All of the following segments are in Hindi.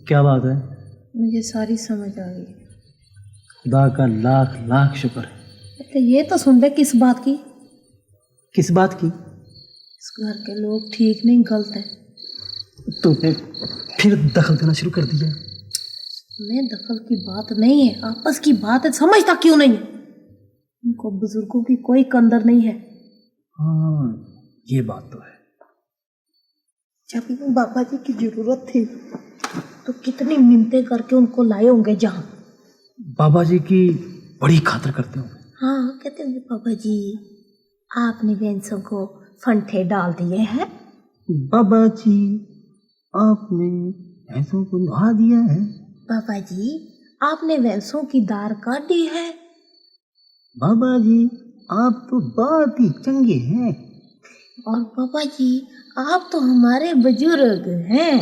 क्या बात है? मुझे सारी समझ आ गई। खुदा का लाख लाख शुक्र है। तो ये तो सुन ले किस बात की? किस बात की? इस घर के लोग ठीक नहीं, गलत है। तूने फिर दखल देना शुरू कर दिया। मैं दखल की बात नहीं है, आपस की बात है, समझता क्यों नहीं है? उनको बुजुर्गों की कोई कंदर नहीं है। हाँ ये बात तो है। जब इन बाबा जी की जरूरत थी तो कितनी मिन्नतें करके उनको लाए होंगे जहाँ। बाबा जी की बड़ी खातिर करते होंगे। हाँ कहते होंगे, बाबा जी आपने भैंसों को फंठे डाल दिए हैं। बाबा जी आपने भैंसों को नहा दिया है। बाबा जी आपने भैंसों की दार काटी है। बाबा जी आप तो बहुत ही चंगे हैं। और बाबा जी आप तो हमारे बुजुर्ग हैं।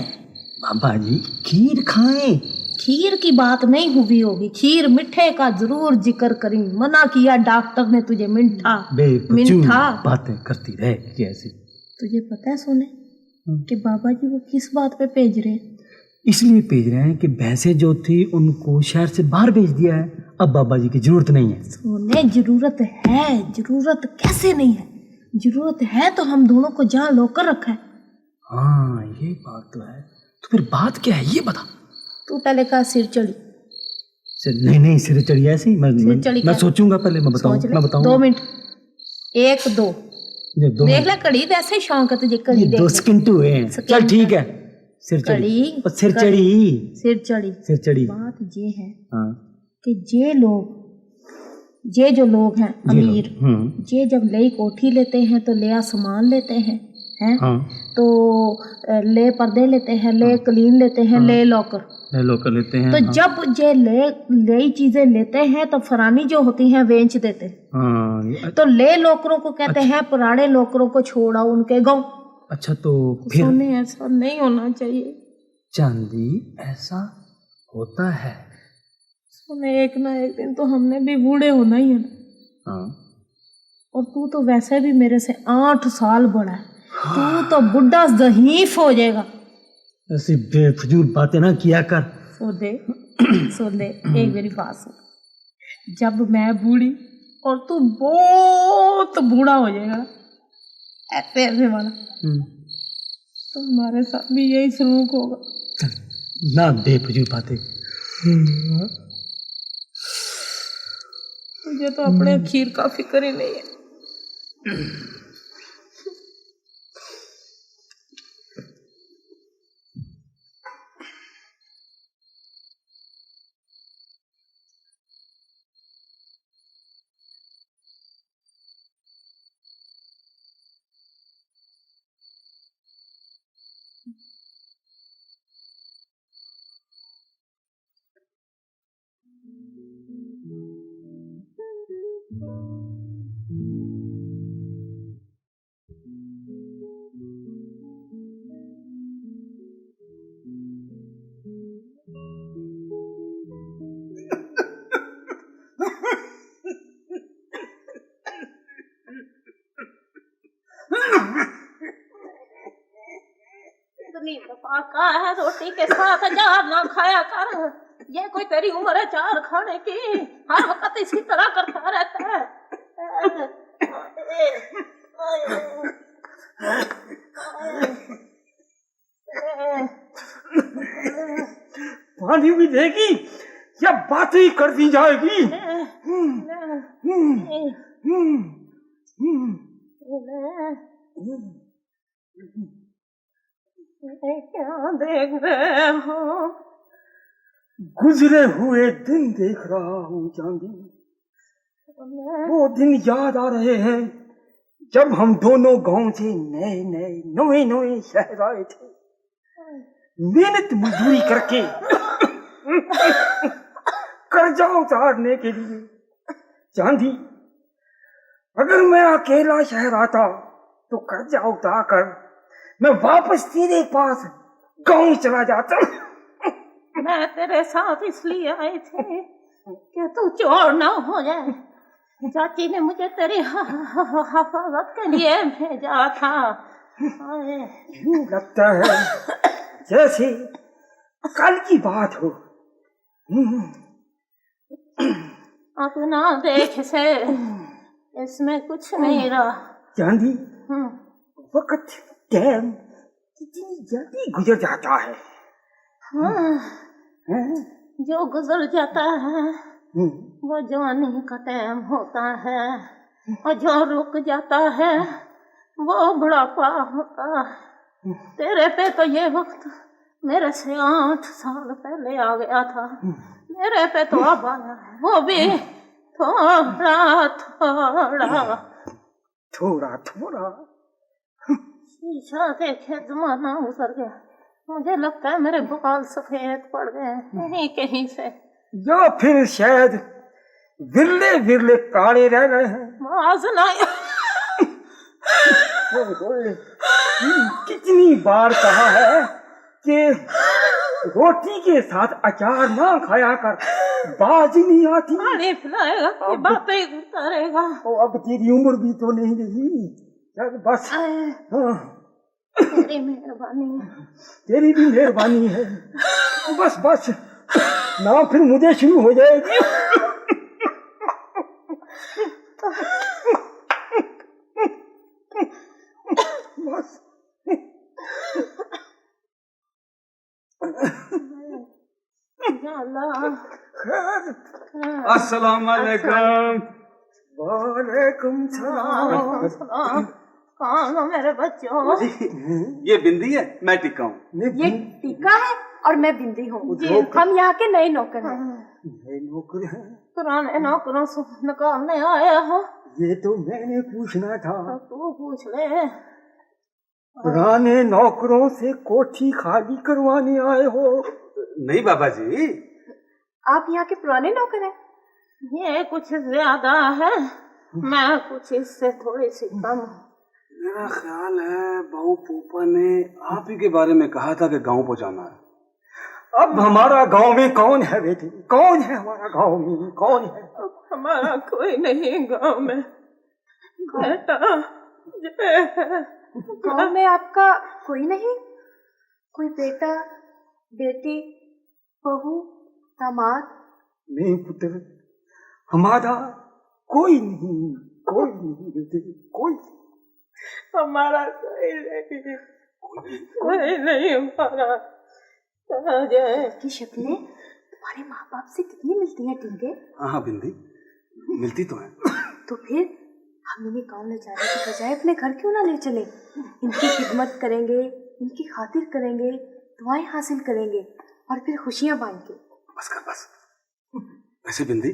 बाबा जी खीर खाएं। खीर की बात नहीं हुई होगी, खीर मिठे का जरूर जिक्र करी। मना किया डॉक्टर ने तुझे मीठा मीठा बातें करती रहे कैसे। तुझे पता है सोने कि बाबा जी को किस बात पे भेज रहे हैं? इसलिए भेज रहे हैं कि भैंसें जो थी उनको शहर से बाहर भेज दिया है। अब बाबा जी की जरूरत नहीं है। सोने जरूरत है। जरूरत कैसे नहीं है? जरूरत है तो हम दोनों को जहाँ लोकर रखा है। हाँ ये बात तो है। तो फिर बात क्या है ये बता। तू पहले कहा सिर चढ़ी। नहीं सिर चढ़ी ऐसे ही। मैं सोचूंगा पहले। मैं बताऊँ 2 मिनट 1 2 देख ले कड़ी वैसे ही शौक है तुझे। कड़ी 2 सेकंड हुए हैं। चल ठीक है। सिर चढ़ी। सिर चढ़ी। बात ये है कि ये जो लोग हैं अमीर, ये जब नई कोठी लेते हैं तो ले सामान लेते हैं तो ले पर्दे लेते हैं, ले कलीन लेते हैं, ले लॉकर लेते हैं। तो जब ये नई चीजें लेते हैं तो फरानी जो होती हैं बेच देते हैं। तो ले लॉकरों को कहते हैं, पुराने लॉकरों को छोड़ा उनके गाँव। अच्छा तो फिर सोने ऐसा नहीं होना चाहिए। चांदी ऐसा होता है। सोने एक ना एक दिन तो हमने भी बूढ़े होना ही है ना। और तू तो वैसे भी मेरे से 8 साल बड़ा है। तू तो बुढ़ा ज़हीफ हो जाएगा। ऐसी बेफजूल बातें ना किया कर। सुन दे एक मेरी बात सुन। जब मैं बूढ़ी और तू बहुत बूढ़ा हो जाएगा ऐसे वाला, तो हमारे साथ भी यही सलूक होगा। ना बेफजूल बातें। मुझे तो अपने खीर का फिक्र ही नहीं है। का है रोटी के साथ अचार ना खाया कर। ये कोई तेरी उम्र है अचार खाने की? हर वक्त इसी तरह करता रहता है। पानी भी देगी या बातें ही कर दी जाएगी? क्या देख रहे हो? गुजरे हुए दिन देख रहा हूँ चांदी। वो दिन याद आ रहे हैं जब हम दोनों गांव से नए शहर आए थे, मेहनत मजदूरी करके कर्जा उतारने के लिए। चांदी अगर मैं अकेला शहर आता तो कर्जा उतार कर मैं वापस तेरे पास गांव चला जाता। मैं तेरे साथ इसलिए आई थी कि तू चोर ना हो जाए। चाची ने मुझे तेरी हिफाजत के लिए भेजा था। यूं लगता है जैसे कल की बात हो। अपना देख से इसमें कुछ नहीं रहा। चांदी, वक्त टाइम कितनी जल्दी गुजर जाता है। जो गुजर जाता है वो जवानी का टाइम होता है, और जो रुक जाता है वो बुढ़ापा होता। तेरे पे तो ये वक्त मेरे से 8 साल पहले आ गया था, मेरे पे तो अब आया है, वो भी थोड़ा थोड़ा। शीशा देखे जमाना उतर गया, मुझे लगता है मेरे बाल सफेद पड़ गए कहीं कहीं से, या फिर शायद विरले विरले काले रह गए हैं। कितनी बार कहा है कि रोटी के साथ अचार ना खाया कर, बाज नहीं आती। पानी पिलाएगा कि बातें ही करता रहेगा। अब तेरी उम्र भी तो नहीं रही, चल बस। तेरी मेहरबानी है, तेरी भी मेहरबानी है। बस बस ना, फिर मुझे शुरू हो जाएगी। बस अस्सलाम वालेकुम। वालेकुम सलाम। कौन हो मेरे बच्चों? ये बिंदी है, मैं टिक्का हूँ। ये टीका है और मैं बिंदी हूँ। हम यहाँ के नए नौकर हैं। नए नौकर हैं? पुराने नौकरों से निकालने आया हो? ये तो मैंने पूछना था। तू पूछ ले। पुराने नौकरों से कोठी खाली करवाने आए हो? नहीं बाबा जी। आप यहाँ के पुराने नौकर हैं? ये कुछ ज्यादा है, मैं कुछ इससे थोड़ी सी कम। मेरा ख्याल है बहू पोपा ने आप ही के बारे में कहा था कि गांव पहुंचाना है। अब हमारा गांव में कौन है बेटी? कौन है हमारा गांव में? कौन है? हमारा कोई नहीं गांव में बेटा। गांव में आपका कोई नहीं? कोई बेटा, बेटी, बहू, दामाद? नहीं पुत्र, हमारा कोई नहीं, कोई नहीं बेटे, कोई। हमारा कोई नहीं हमारा। की शक्लें तुम्हारे माँ बाप से कितनी मिलती हैं टिंके? हाँ बिंदी, मिलती तो है। तो फिर हम इन्हें गाँव ले जाने की बजाय अपने घर क्यों ना ले चले? इनकी खिदमत करेंगे, इनकी खातिर करेंगे, दुआएं हासिल करेंगे और फिर खुशियां बांटेंगे। बस कर बस। वैसे बिंदी,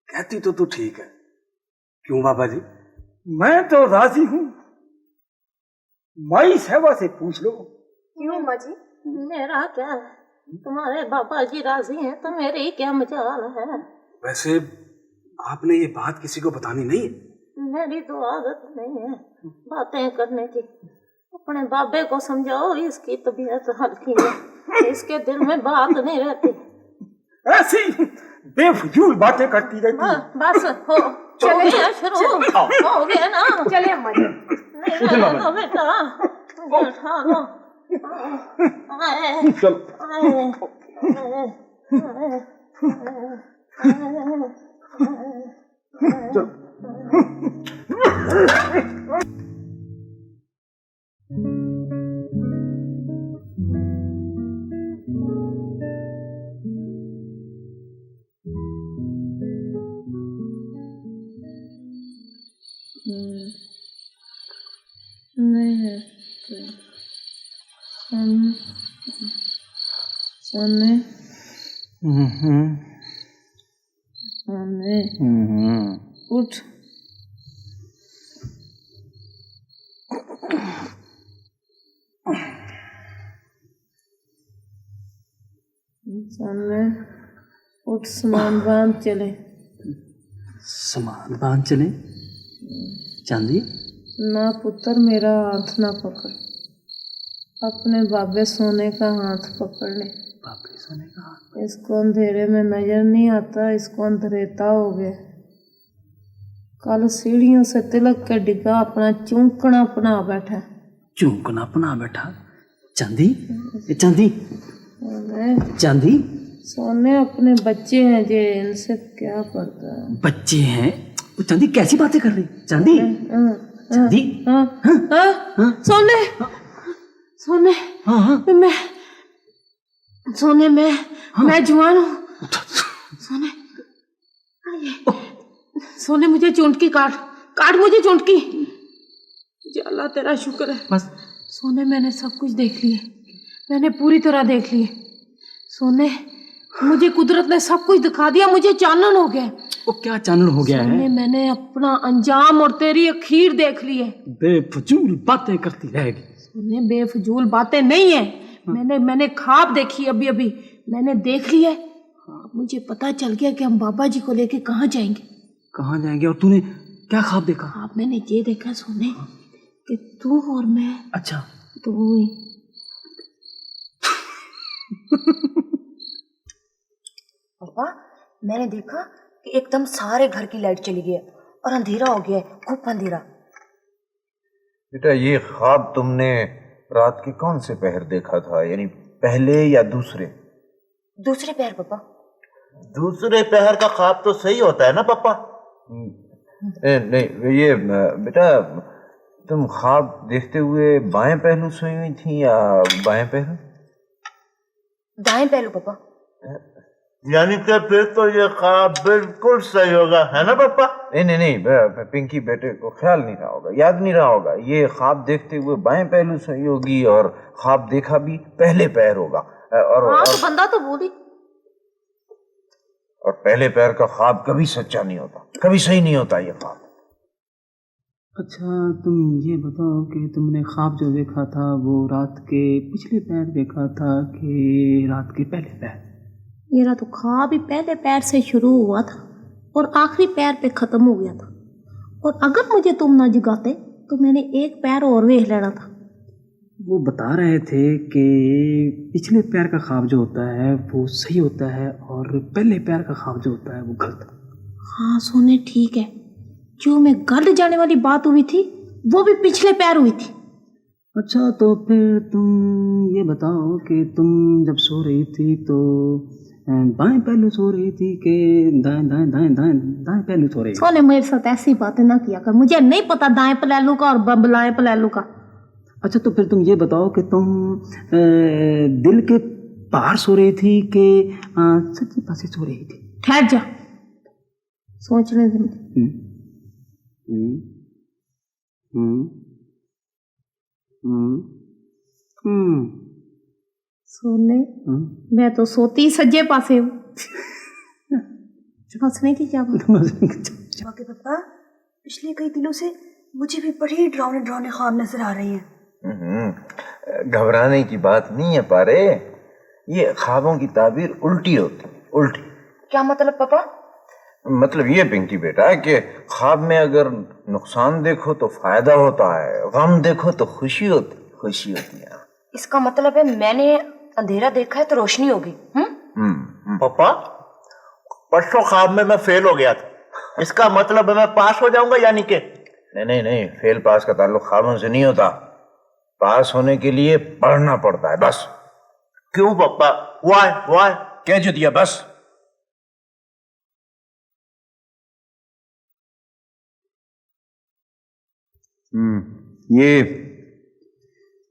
कहती तो तू ठीक है। क्यों बाबा जी? मैं तो राजी हूँ, माई सेवा से पूछ लो। क्यों माँ जी? मेरा क्या है, तुम्हारे बाबा जी राजी हैं तो मेरी क्या मजाल है। वैसे आपने ये बात किसी को बतानी नहीं है? मेरी तो आदत नहीं है बातें करने की। अपने बाबे को समझाओ, इसकी तबीयत हल्की है, इसके दिल में बात नहीं रहती। ऐसी बेफजूल बातें करती रहती है। बस हो गया शुरू, हो गया ना। चले अम्मा जी। नहीं रहना बेटा, मुझे उठा लो। उठ। उठ, सामान बांध चले। सामान बांध चले? चांदी? ना पुत्र, मेरा हाथ ना पकड़, अपने बाबे सोने का हाथ पकड़ ले। बाबे सोने का हाथ? इसको अंधेरे में नजर नहीं आता, इसको अंधेरेता हो गया। कल सीढ़ियों से तिलक के डिगा अपना चूंकना अपना बैठा। चूकना अपना बेटा। चांदी, चांदी, सोने चांदी, सोने अपने बच्चे हैं जे, इनसे क्या पड़ता है। बच्चे हैं? वो चांदी कैसी बातें कर रही? चांदी, चांदी, सोने, सोने, मैं सोने मैं जवान हूँ। सोने, सोने मुझे चुंटकी काट मुझे चुंटकी। अल्लाह तेरा शुक्र है। बस सोने मैंने सब कुछ देख लिया, मैंने पूरी तरह देख लिया। सोने मुझे कुदरत ने सब कुछ दिखा दिया, मुझे चानन हो गया। वो क्या चानन हो गया है? मैंने अपना अंजाम और तेरी अखीर देख ली है। बेफजूल बातें करती रहेगी। सोने बेफजूल बातें नहीं है, मैंने ख्वाब देखी अभी अभी, मैंने देख लिया है। मुझे पता चल गया कि हम बाबा जी को लेके कहाँ जाएंगे। कहाँ जाएंगे? और तूने क्या ख्वाब देखा? ख्वाब मैंने ये देखा सोने कि तू और मैं। अच्छा, तो ही पापा, मैंने देखा कि एकदम सारे घर की लाइट चली गई है और अंधेरा हो गया है, खूब अंधेरा। बेटा, ये ख्वाब तुमने रात के कौन से पहर देखा था? यानी पहले या दूसरे? दूसरे पैर पापा। दूसरे पहर का ख्वाब तो सही होता है ना पापा? नहीं, ये बेटा, तुम ख्वाब देखते हुए बाएं पहलू सोई हुई थी या बाएं पहलू? दाएं पहलू पापा। यानी कि फिर तो ये ख्वाब बिल्कुल सही होगा, है ना पापा? नहीं, पिंकी बेटे को ख्याल नहीं रहा होगा, याद नहीं रहा होगा। ये ख्वाब देखते हुए बाएं पहलू सही होगी और ख्वाब देखा भी पहले पैर होगा। तो बंदा तो बोली। और पहले पैर का ख्वाब कभी सच्चा नहीं होता, कभी सही नहीं होता ये ख्वाब। अच्छा तुम ये बताओ कि तुमने ख्वाब जो देखा था वो रात के पिछले पैर देखा था कि रात के पहले पैर? मेरा तो ख्वाब ही पहले पैर से शुरू हुआ था और आखिरी पैर पे ख़त्म हो गया था। और अगर मुझे तुम ना जगाते तो मैंने एक पैर और वेख लेना था। वो बता रहे थे कि पिछले पैर का ख्वाब जो होता है वो सही होता है और पहले पैर का ख्वाब जो होता है वो गलत। हाँ सोने ठीक है, जो मैं गलत जाने वाली बात हुई थी वो भी पिछले पैर हुई थी। अच्छा तो फिर तुम ये बताओ कि तुम जब सो रही थी तो बाएं पहलू सो रही थी कि दाएं दाएं दाएं दाएं दाएं पहलू सो रही थी? सोने मेरे साथ ऐसी बातें ना किया कर, मुझे नहीं पता दाएं पहलू का और बाएं पहलू का। अच्छा तो फिर तुम ये बताओ कि तुम दिल के पार सो रही थी कि सच्चे पासे सो रही थी? ठहर जा, सोचने दे। सोने मैं तो सोती सज्जे पासे हूँ। हंसने की क्या बात? बाकी पापा, पिछले कई दिनों से मुझे भी बड़े डरावने डरावने ख्वाब नजर आ रहे हैं। घबराने की बात नहीं है पारे, ये ख्वाबों की ताबीर उल्टी होती है, उल्टी। क्या मतलब पापा? मतलब ये पिंकी बेटा कि ख्वाब में अगर नुकसान देखो तो फायदा होता है, गम देखो तो खुशी होती है। इसका मतलब है मैंने अंधेरा देखा है तो रोशनी होगी। पापा, परसों ख्वाब में मैं फेल हो गया था, इसका मतलब है मैं पास हो जाऊंगा यानी कि? नहीं, फेल पास का ताल्लुक ख्वाबों से नहीं होता। पास होने के लिए पढ़ना पड़ता है बस। क्यों पापा? वाई कह जो दिया बस।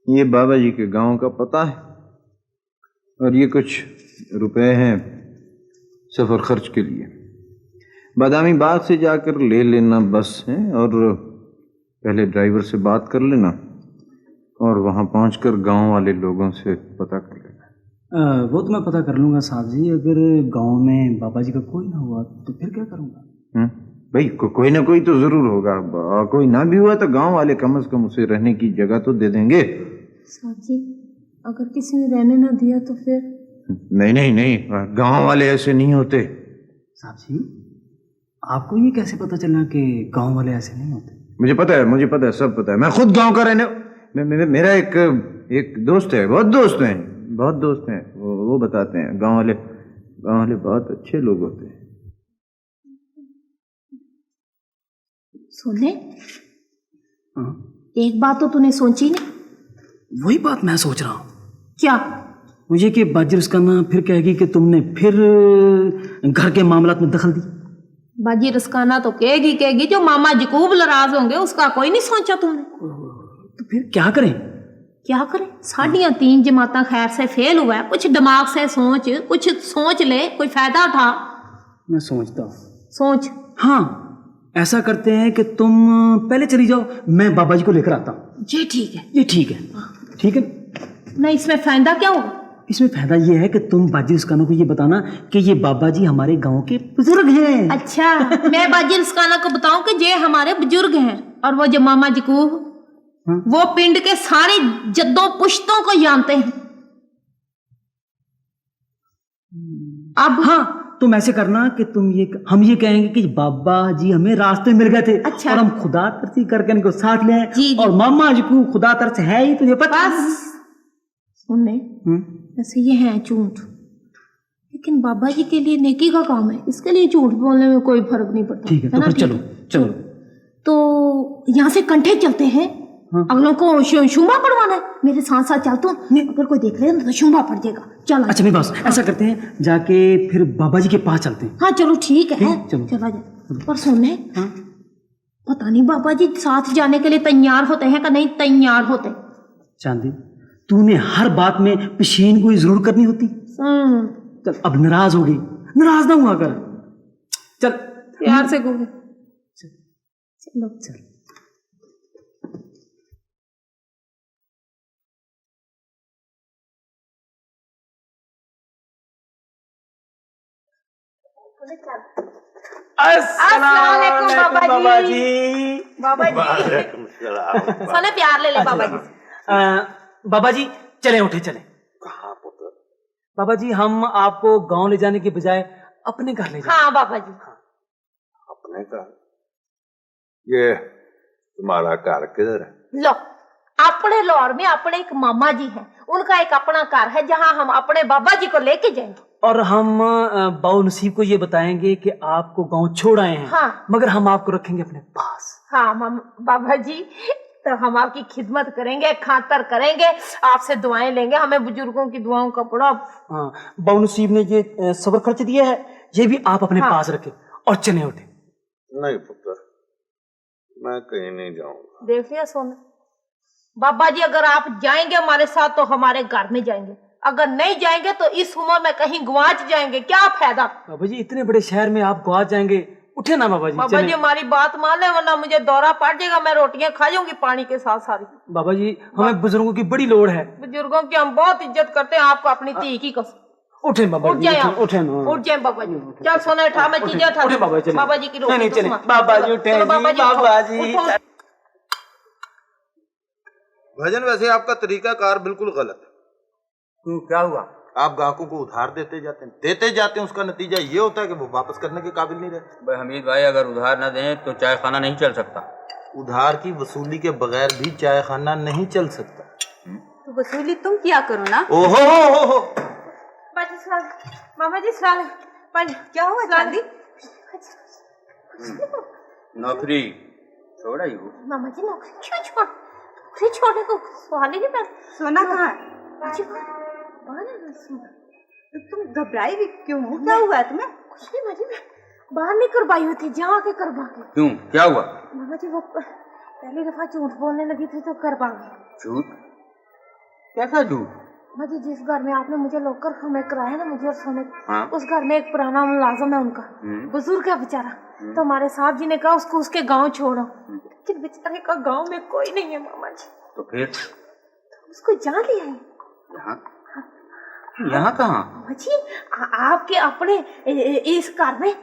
ये बाबा जी के गांव का पता है और ये कुछ रुपए हैं सफर खर्च के लिए। बादामी बाग से जाकर ले लेना बस है, और पहले ड्राइवर से बात कर लेना और वहां पहुंचकर गांव वाले लोगों से पता कर लेना। वो तो मैं पता कर लूंगा साहब जी। अगर गांव में बाबा जी का कोई ना हुआ तो फिर क्या करूंगा? भाई कोई ना कोई तो जरूर होगा, और कोई ना भी हुआ तो गांव वाले कम से कम उसे रहने की जगह तो दे देंगे। साहब जी, अगर किसी ने रहने ना दिया तो फिर? नहीं, गांव वाले ऐसे नहीं होते। साहब जी, आपको ये कैसे पता चला कि गांव वाले ऐसे नहीं होते? मुझे पता है, सब पता है। मैं खुद गांव का रहने, मेरा एक दोस्त है, बहुत दोस्त हैं, वो बताते हैं गांव वाले बहुत अच्छे लोग होते हैं। सुने, एक बात तो तूने सोची नहीं वही बात मैं सोच रहा हूँ क्या? मुझे कि बाजी रुस्काना फिर कहेगी कि तुमने फिर घर के मामलात में दखल दी। बाजी रस्काना तो कहेगी जो मामा जकूब नाराज होंगे उसका कोई नहीं सोचा तुमने। तो फिर क्या करें? क्या करें? साढ़ियाँ 3 जमाता खैर से फेल हुआ है, कुछ दिमाग से सोच, कुछ सोच ले, कोई फायदा उठा। मैं सोचता हूँ। सोच। हाँ, ऐसा करते हैं कि तुम पहले चली जाओ, मैं बाबा जी को लेकर आता हूँ। ये ठीक है। ये ठीक है, ठीक है। नहीं, इसमें फायदा क्या होगा? इसमें फायदा ये है कि तुम बाजी रुस्काना को ये बताना कि ये बाबा जी हमारे गांव के बुजुर्ग हैं। अच्छा, मैं बाजी रुस्काना को बताऊं कि ये हमारे बुजुर्ग हैं और वो जो मामा जकूब, वो पिंड के सारे जद्दों पुश्तों को जानते हैं। अब हाँ, तुम ऐसे करना कि हम ये कहेंगे कि बाबा जी हमें रास्ते मिल गए थे। अच्छा। और हम खुदा तरसी करके इनको साथ ले आए। जी। और मामा जी को खुदा तरस है ही, तुझे पता। बस सुनने, वैसे ये हैं झूठ, लेकिन बाबा जी के लिए नेकी का काम है, इसके लिए झूठ बोलने में कोई फर्क नहीं पड़ता। ठीक है, तो ना? फिर चलो चलो। तो यहाँ से कंठे चलते हैं। हाँ। अगलों को शुमा पड़वाना है, मेरे साथ साथ चल तो, अगर कोई देख ले तो शुमा पड़ जाएगा। चल अच्छा मेरी बात, ऐसा करते हैं जाके फिर बाबा जी के पास चलते हैं। हाँ चलो ठीक है, चलो। चला जाए। पर सुनने, पता नहीं बाबा जी साथ जाने के लिए तैयार होते हैं कि नहीं तैयार होते। चांदी, तूने हर बात में पेशीन को जरूर करनी होती। चल, अब नाराज हो गई, नाराज ना हुआ कर। चल प्यार से घूमे। चलो चल। अस्सलाम वालेकुम बाबा जी। बाबा जी सोने प्यार ले ले बाबा जी। बाबा जी चले, उठे चले। कहाँ पुत्र? बाबा जी हम आपको गांव ले जाने के बजाय अपने घर ले जाए। हाँ बाबा जी। अपने घर? ये तुम्हारा घर किधर है? लो, अपने लाहौर में अपने एक मामा जी हैं, उनका एक अपना घर है जहाँ हम अपने बाबा जी को लेके जाएंगे। और हम बाऊ नसीब को ये बताएंगे कि आपको गांव छोड़ आए हैं। हाँ। मगर हम आपको रखेंगे अपने पास। हाँ बाबा जी, तो हम आपकी खिदमत करेंगे, खातर करेंगे, आपसे दुआएं लेंगे। हमें बुजुर्गों की दुआओं का बड़ा। हाँ, बाऊ नसीब ने ये सबर खर्च दिया है, ये भी आप अपने पास रखें और चले उठे। नहीं पुत्र, मैं कहीं नहीं जाऊंगा। देख लिया सोना, बाबा जी अगर आप जाएंगे हमारे साथ तो हमारे घर में जाएंगे, अगर नहीं जाएंगे तो इस उम्र में कहीं गुआच जाएंगे। क्या फायदा? बाबा जी इतने बड़े शहर में आप गुआच जाएंगे, उठे ना बाबा जी। बाबा जी हमारी बात मान ले, वरना मुझे दौरा पड़ जाएगा, मैं रोटियां खा जाऊंगी पानी के साथ सारी। बाबा जी हमें बुजुर्गों की बड़ी लोड़ है। बुजुर्गों की हम बहुत इज्जत करते हैं, आपको अपनी धी की कसम। उठे बाबा उठ जी, जाए, उठे ना। उठ जाए बाबा जी। चल सोना उठा, मैं चीजें उठा। उठे बाबा जी, चले। बाबा जी की रोटी नहीं, तो चले। सुना। बाबा जी उठे चलो जी, बाबा जी, बाबा उठो, जी। उठो। भजन वैसे आपका तरीकाकार बिल्कुल गलत है। क्या हुआ? आप ग्राहकों को उधार देते जाते हैं, उसका नतीजा ये होता है कि वो वापस करने के काबिल नहीं रहते। भाई हमीद भाई, अगर उधार न दें तो चाय खाना नहीं चल सकता। उधार की वसूली के बगैर भी चाय खाना नहीं चल सकता। तो वसूली तुम किया करो ना। ओहो हो। मामा जी सलाम। क्या हुआ चांदी? नौकरी छोड़ा ही हो। मामा जी नौकरी क्यों छोड़? नौकरी छोड़ने को सवाल ही नहीं पैदा। सोना कहाँ है? जी बाहर है सोना। तो तुम घबराई भी क्यों हो? क्या हुआ है तुम्हें? कुछ नहीं माजी, मैं बाहर नहीं करवाई हुई थी, जहाँ के करवा के। क्यों, क्या हुआ? मामा जी वो पहली दफा झूठ बोलने लगी थी तो करवा गई। झूठ? कैसा झूठ? माजी जिस घर में आपने मुझे लोकर हमें कराया ना, मुझे और सोने, हाँ? उस घर में एक पुराना मुलाजिम है उनका, बुजुर्ग है बेचारा। तो हमारे साहब जी ने कहा उसको उसके गांव छोड़ो, लेकिन बेचारे का गांव में कोई नहीं है मामा जी। तो फिर उसको जहाँ लिया है। यहाँ? यहाँ कहाँ? मामा जी आपके अपने इस घर में।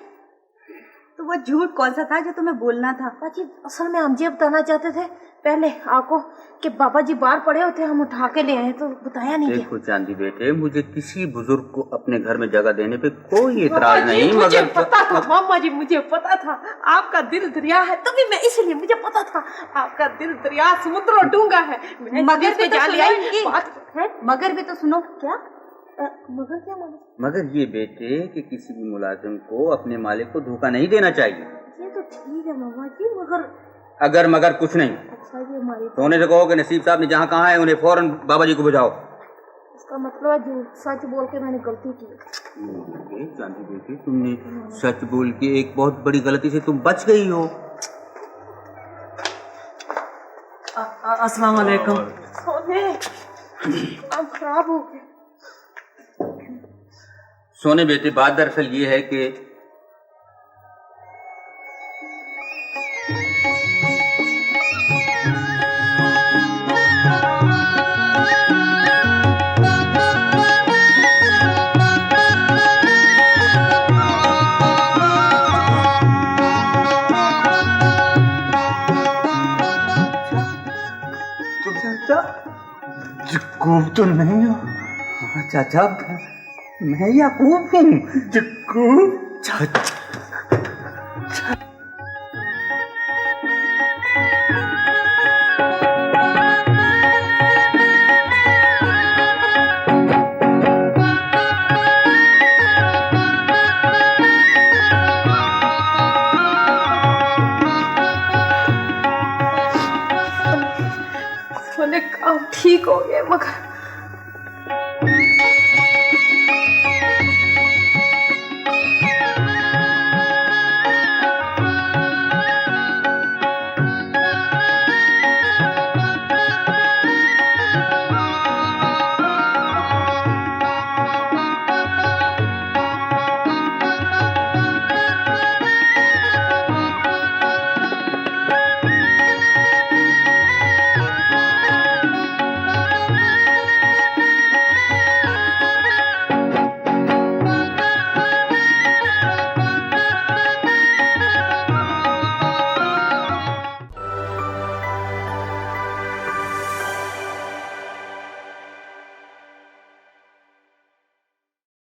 तो वो झूठ कौन सा था जो तुम्हें बोलना था? बाजी असल में हम ये बताना चाहते थे पहले आपको कि बाबा जी बाहर पड़े होते, हम उठा के ले आए तो बताया नहीं। देखो चांदी बेटे, मुझे किसी बुजुर्ग को अपने घर में जगह देने पे कोई इतराज नहीं, मुझे मगर पता था मामा जी, मुझे पता था आपका दिल दरिया है, तभी मैं इसलिए मुझे पता था आपका दिल दरिया समुद्र डूंगा है। मगर भी तो जान लिया सुनो, बात है। मगर भी तो सुनो। क्या मगर क्या मामा? मगर ये बेटे कि किसी भी मुलाजिम को अपने मालिक को धोखा नहीं देना चाहिए। ये तो ठीक है मामा जी, मगर अगर मगर कुछ नहीं। अच्छा जी हमारी सोने से कहो कि नसीब साहब ने जहाँ कहा है उन्हें फौरन बाबा जी को बुझाओ। इसका मतलब है झूठ सच बोल के मैंने गलती की। चांदी बेटी, तुमने सच बोल के एक बहुत बड़ी गलती से तुम बच गई हो। अस्सलाम वालेकुम। सोने अब खराब हो गए। सोने बेटे, बात दरअसल ये है कि याकूब तो नहीं हो? चाचा, मैं याकूब हूँ। याकूब सोने काम ठीक हो गया मगर